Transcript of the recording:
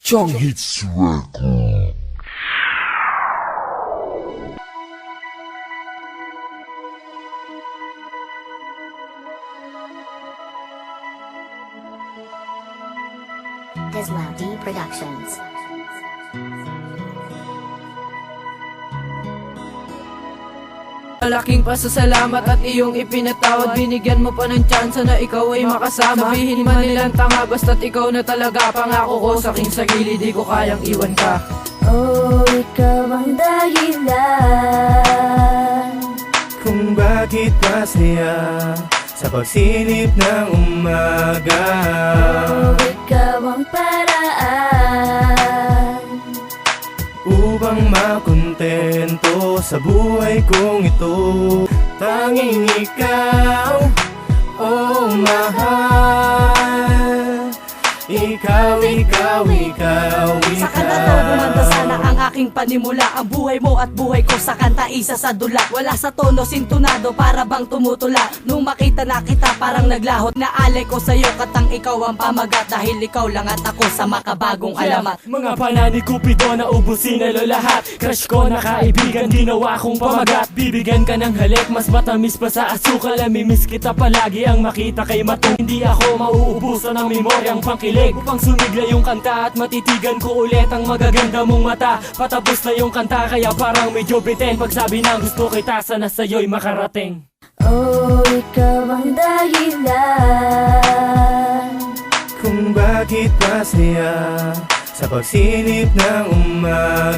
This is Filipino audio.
Chong Hits Record. Dislaw D Productions. Malaking pasasalamat at iyong ipinatawad. Binigyan mo pa ng tsansa na ikaw ay makasama. Sabihin man nilang tanga basta't ikaw na talaga. Pangako ko sa aking sarili, di ko kayang iwan ka. Oh, ikaw ang dahilan Kung bakit masaya sa pagsilip ng umaga. Oh, ikaw ang paraan Upang makontento sa buhay kong ito. Tanging ikaw, oh mahal. Ikaw, ikaw, ikaw, Sa kanta to bumanda sana ang aking panimula. Ang buhay mo at buhay ko sa kanta isa sa dula. Wala sa tono, sintonado, para bang tumutula. Nung makita na kita parang naglahot. Naalay ko sa'yo katang ikaw ang pamagat. Dahil ikaw lang at ako sa makabagong alamat. Mga panani Cupido na ubusin na lahat. Crush ko na kaibigan, ginawa kong pamagat. Bibigyan ka ng halik, mas matamis pa sa asukal. Namimiss kita palagi, ang makita kay Matong. Hindi ako mauubusan ng memoryang pangkilig. Upang sumigla yung kanta at matitigan ko ulit ang magaganda mong mata. Patapos na yung kanta kaya parang medyo bitin. Pagsabi ng gusto kita, sana sa'yo'y makarating. Oh, ikaw ang dahilan kung bakit masaya sa pagsilip ng umaga.